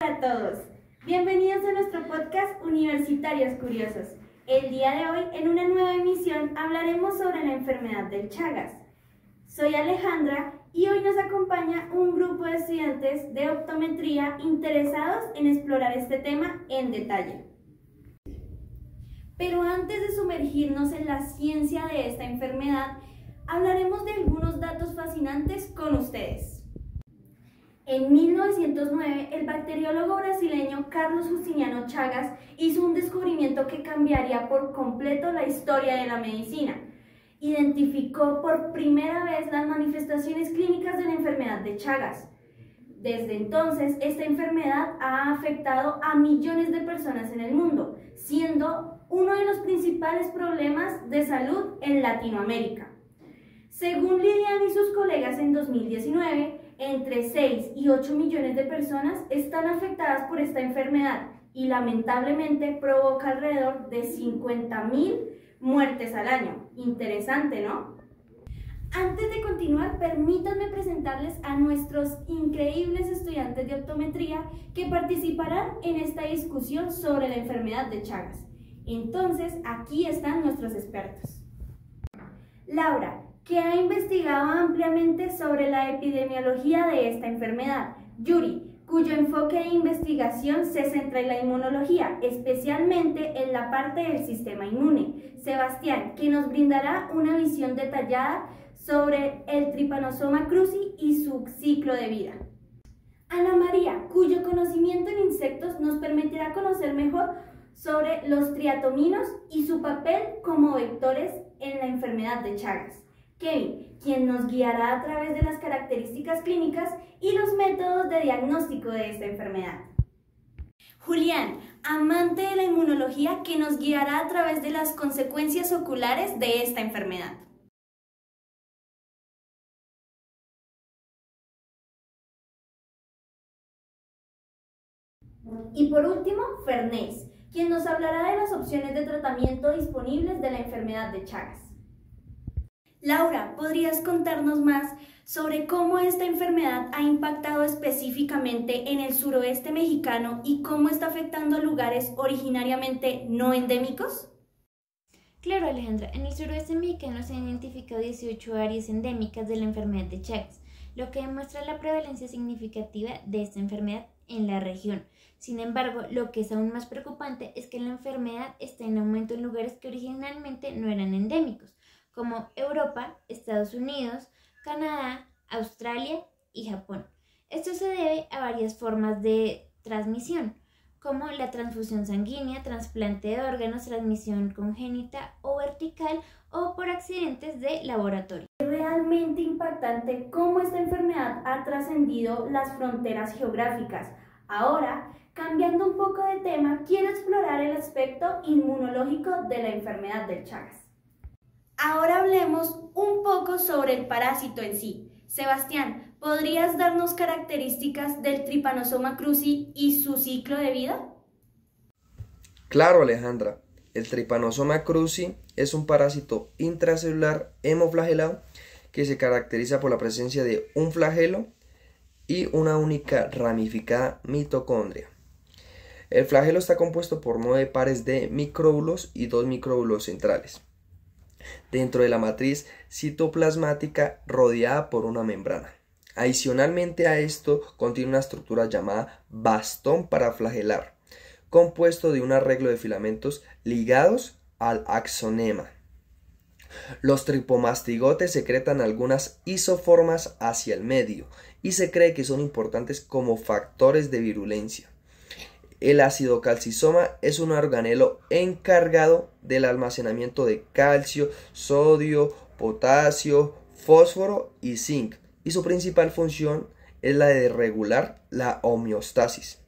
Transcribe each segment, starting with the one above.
Hola a todos, bienvenidos a nuestro podcast Universitarios Curiosos. El día de hoy, en una nueva emisión, hablaremos sobre la enfermedad del Chagas. Soy Alejandra y hoy nos acompaña un grupo de estudiantes de optometría interesados en explorar este tema en detalle. Pero antes de sumergirnos en la ciencia de esta enfermedad, hablaremos de algunos datos fascinantes con ustedes. En 1909, el bacteriólogo brasileño Carlos Justiniano Chagas hizo un descubrimiento que cambiaría por completo la historia de la medicina. Identificó por primera vez las manifestaciones clínicas de la enfermedad de Chagas. Desde entonces, esta enfermedad ha afectado a millones de personas en el mundo, siendo uno de los principales problemas de salud en Latinoamérica. Según Lilian y sus colegas en 2019, entre 6 y 8 millones de personas están afectadas por esta enfermedad y lamentablemente provoca alrededor de 50,000 muertes al año. Interesante, ¿no? Antes de continuar, permítanme presentarles a nuestros increíbles estudiantes de optometría que participarán en esta discusión sobre la enfermedad de Chagas. Entonces, aquí están nuestros expertos. Laura, que ha investigado ampliamente sobre la epidemiología de esta enfermedad. Yuri, cuyo enfoque de investigación se centra en la inmunología, especialmente en la parte del sistema inmune. Sebastián, que nos brindará una visión detallada sobre el Trypanosoma cruzi y su ciclo de vida. Ana María, cuyo conocimiento en insectos nos permitirá conocer mejor sobre los triatominos y su papel como vectores en la enfermedad de Chagas. Kevin, quien nos guiará a través de las características clínicas y los métodos de diagnóstico de esta enfermedad. Julián, amante de la inmunología, que nos guiará a través de las consecuencias oculares de esta enfermedad. Y por último, Fernés, quien nos hablará de las opciones de tratamiento disponibles de la enfermedad de Chagas. Laura, ¿podrías contarnos más sobre cómo esta enfermedad ha impactado específicamente en el suroeste mexicano y cómo está afectando a lugares originariamente no endémicos? Claro, Alejandra, en el suroeste mexicano se han identificado 18 áreas endémicas de la enfermedad de Chagas, lo que demuestra la prevalencia significativa de esta enfermedad en la región. Sin embargo, lo que es aún más preocupante es que la enfermedad está en aumento en lugares que originalmente no eran endémicos, como Europa, Estados Unidos, Canadá, Australia y Japón. Esto se debe a varias formas de transmisión, como la transfusión sanguínea, trasplante de órganos, transmisión congénita o vertical o por accidentes de laboratorio. Es realmente impactante cómo esta enfermedad ha trascendido las fronteras geográficas. Ahora, cambiando un poco de tema, quiero explorar el aspecto inmunológico de la enfermedad del Chagas. Ahora hablemos un poco sobre el parásito en sí. Sebastián, ¿podrías darnos características del Trypanosoma cruzi y su ciclo de vida? Claro, Alejandra. El Trypanosoma cruzi es un parásito intracelular hemoflagelado que se caracteriza por la presencia de un flagelo y una única ramificada mitocondria. El flagelo está compuesto por 9 pares de micróbulos y 2 micróbulos centrales, dentro de la matriz citoplasmática rodeada por una membrana. Adicionalmente a esto, contiene una estructura llamada bastón paraflagelar, compuesto de un arreglo de filamentos ligados al axonema. Los tripomastigotes secretan algunas isoformas hacia el medio y se cree que son importantes como factores de virulencia. El acidocalcisoma es un organelo encargado del almacenamiento de calcio, sodio, potasio, fósforo y zinc, y su principal función es la de regular la homeostasis.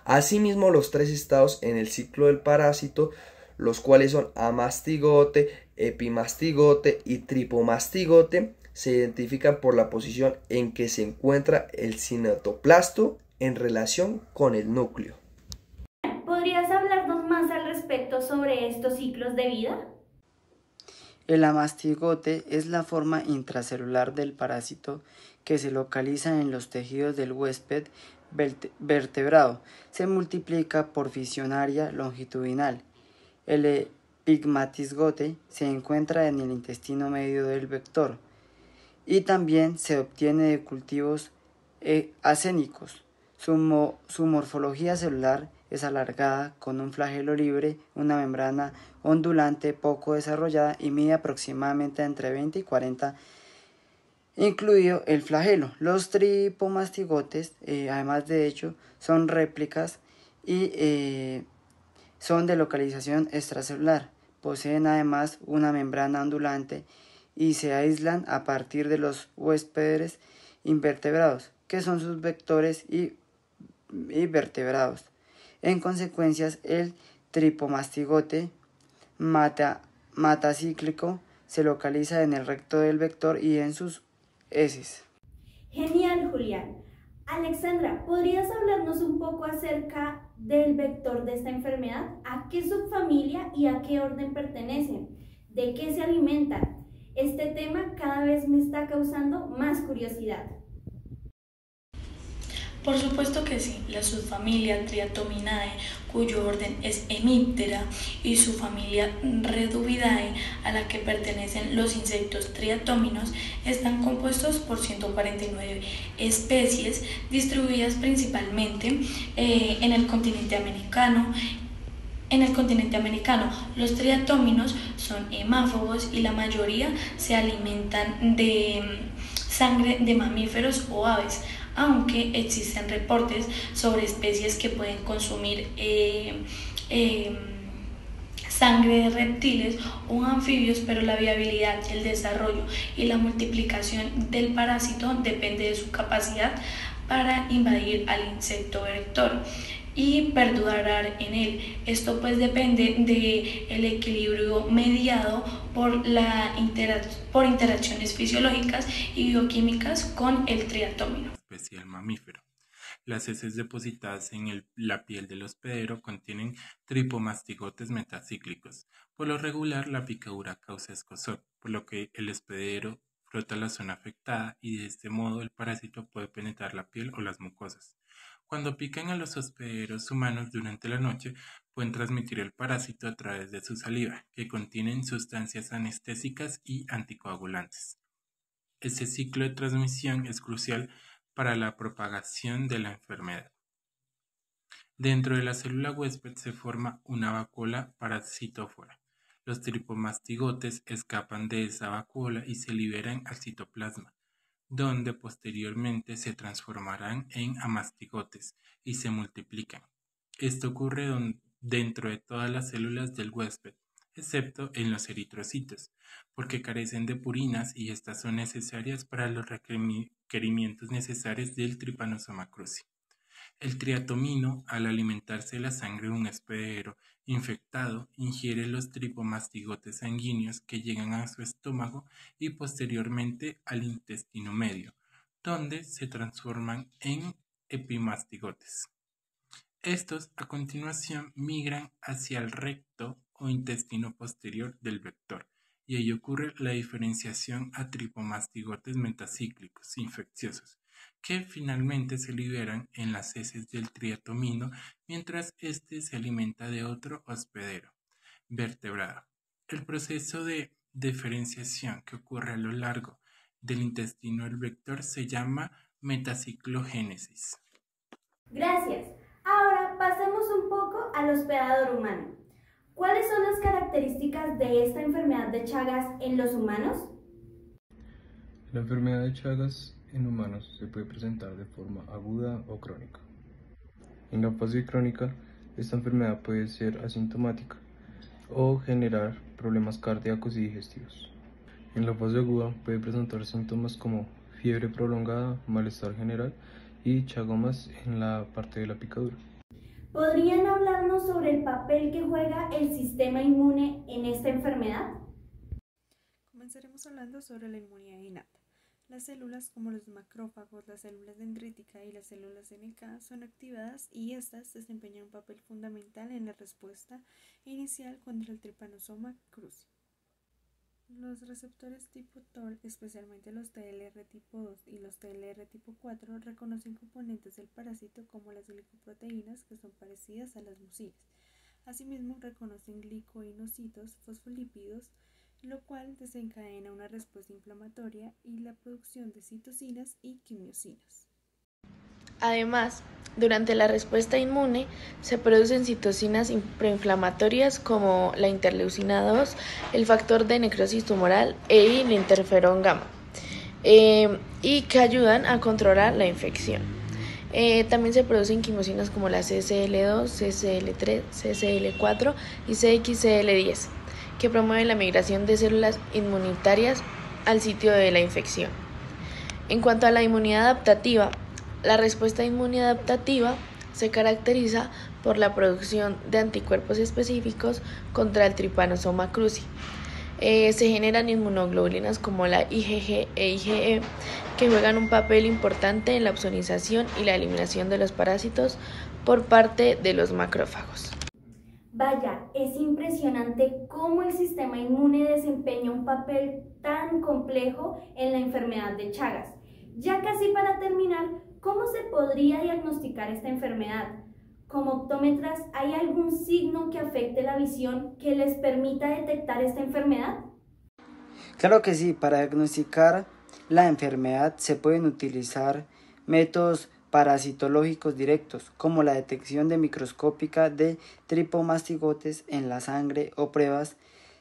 Asimismo, los 3 estados en el ciclo del parásito, los cuales son amastigote, epimastigote y tripomastigote, se identifican por la posición en que se encuentra el cinetoplasto en relación con el núcleo. ¿Podrías hablarnos más al respecto sobre estos ciclos de vida? El amastigote es la forma intracelular del parásito que se localiza en los tejidos del huésped vertebrado. Se multiplica por fisión área longitudinal. El epigmatigote se encuentra en el intestino medio del vector y también se obtiene de cultivos acénicos. Su morfología celular es alargada, con un flagelo libre, una membrana ondulante poco desarrollada y mide aproximadamente entre 20 y 40, incluido el flagelo. Los tripomastigotes, además de hecho, son réplicas y son de localización extracelular. Poseen además una membrana ondulante y se aíslan a partir de los huéspedes invertebrados, que son sus vectores y vertebrados. En consecuencia, el tripomastigote metacíclico se localiza en el recto del vector y en sus heces. Genial, Julián. Alexandra, ¿podrías hablarnos un poco acerca del vector de esta enfermedad? ¿A qué subfamilia y a qué orden pertenecen? ¿De qué se alimentan? Este tema cada vez me está causando más curiosidad. Por supuesto que sí, la subfamilia Triatominae, cuyo orden es Hemiptera, y su familia Reduvidae, a la que pertenecen los insectos triatóminos, están compuestos por 149 especies distribuidas principalmente en el continente americano. Los triatóminos son hemáfobos y la mayoría se alimentan de sangre de mamíferos o aves, aunque existen reportes sobre especies que pueden consumir sangre de reptiles o anfibios, pero la viabilidad, el desarrollo y la multiplicación del parásito depende de su capacidad para invadir al insecto vector y perdurar en él. Esto pues depende del equilibrio mediado por interacciones fisiológicas y bioquímicas con el triatómino. Especie del mamífero. Las heces depositadas en la piel del hospedero contienen tripomastigotes metacíclicos. Por lo regular, la picadura causa escozor, por lo que el hospedero frota la zona afectada y de este modo el parásito puede penetrar la piel o las mucosas. Cuando pican a los hospederos humanos durante la noche, pueden transmitir el parásito a través de su saliva, que contienen sustancias anestésicas y anticoagulantes. Este ciclo de transmisión es crucial para la propagación de la enfermedad. Dentro de la célula huésped se forma una vacuola parasitófora. Los tripomastigotes escapan de esa vacuola y se liberan al citoplasma, donde posteriormente se transformarán en amastigotes y se multiplican. Esto ocurre dentro de todas las células del huésped, excepto en los eritrocitos, porque carecen de purinas y estas son necesarias para los requerimientos necesarios del Trypanosoma cruzi. El triatomino, al alimentarse de la sangre de un hospedero infectado, ingiere los tripomastigotes sanguíneos que llegan a su estómago y posteriormente al intestino medio, donde se transforman en epimastigotes. Estos a continuación migran hacia el recto o intestino posterior del vector, y ahí ocurre la diferenciación a tripomastigotes metacíclicos infecciosos, que finalmente se liberan en las heces del triatomino mientras éste se alimenta de otro hospedero vertebrado. El proceso de diferenciación que ocurre a lo largo del intestino del vector se llama metaciclogénesis. Gracias. Ahora pasemos un poco al hospedador humano. ¿Cuáles son las características de esta enfermedad de Chagas en los humanos? La enfermedad de Chagas en humanos se puede presentar de forma aguda o crónica. En la fase crónica, esta enfermedad puede ser asintomática o generar problemas cardíacos y digestivos. En la fase aguda puede presentar síntomas como fiebre prolongada, malestar general y chagomas en la parte de la picadura. ¿Podrían hablarnos sobre el papel que juega el sistema inmune en esta enfermedad? Comenzaremos hablando sobre la inmunidad innata. Las células como los macrófagos, las células dendríticas y las células NK son activadas y estas desempeñan un papel fundamental en la respuesta inicial contra el Trypanosoma cruzi. Los receptores tipo TOL, especialmente los TLR tipo 2 y los TLR tipo 4, reconocen componentes del parásito como las glicoproteínas que son parecidas a las mucinas. Asimismo, reconocen glicoinocitos, fosfolípidos, lo cual desencadena una respuesta inflamatoria y la producción de citocinas y quimiosinas. Además, durante la respuesta inmune se producen citocinas proinflamatorias como la interleucina 2, el factor de necrosis tumoral y el interferón gamma, y que ayudan a controlar la infección. También se producen quimiosinas como la CCL2, CCL3, CCL4 y CXCL10, que promueven la migración de células inmunitarias al sitio de la infección. En cuanto a la inmunidad adaptativa, la respuesta inmune adaptativa se caracteriza por la producción de anticuerpos específicos contra el Trypanosoma cruzi. Se generan inmunoglobulinas como la IgG e IgE que juegan un papel importante en la opsonización y la eliminación de los parásitos por parte de los macrófagos. Vaya, es impresionante cómo el sistema inmune desempeña un papel tan complejo en la enfermedad de Chagas. Ya casi para terminar, ¿cómo se podría diagnosticar esta enfermedad? Como optómetras, ¿hay algún signo que afecte la visión que les permita detectar esta enfermedad? Claro que sí, para diagnosticar la enfermedad se pueden utilizar métodos parasitológicos directos, como la detección microscópica de tripomastigotes en la sangre o pruebas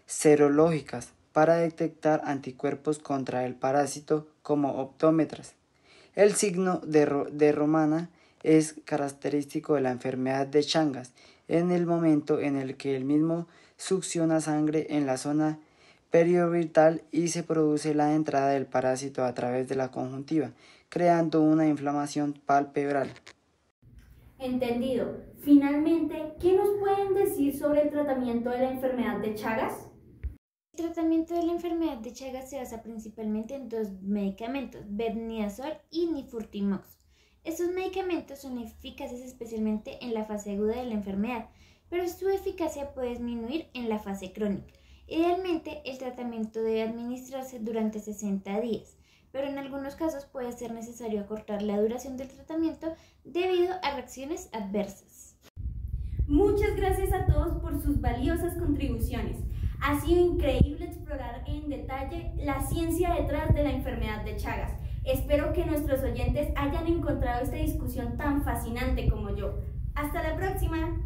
serológicas para detectar anticuerpos contra el parásito como optómetras. El signo de Romana es característico de la enfermedad de Chagas en el momento en el que el mismo succiona sangre en la zona periorbital y se produce la entrada del parásito a través de la conjuntiva, creando una inflamación palpebral. Entendido. Finalmente, ¿qué nos pueden decir sobre el tratamiento de la enfermedad de Chagas? El tratamiento de la enfermedad de Chagas se basa principalmente en dos medicamentos, betnidazol y nifurtimox. Estos medicamentos son eficaces especialmente en la fase aguda de la enfermedad, pero su eficacia puede disminuir en la fase crónica. Idealmente, el tratamiento debe administrarse durante 60 días, pero en algunos casos puede ser necesario acortar la duración del tratamiento debido a reacciones adversas. Muchas gracias a todos por sus valiosas contribuciones. Ha sido increíble explorar en detalle la ciencia detrás de la enfermedad de Chagas. Espero que nuestros oyentes hayan encontrado esta discusión tan fascinante como yo. ¡Hasta la próxima!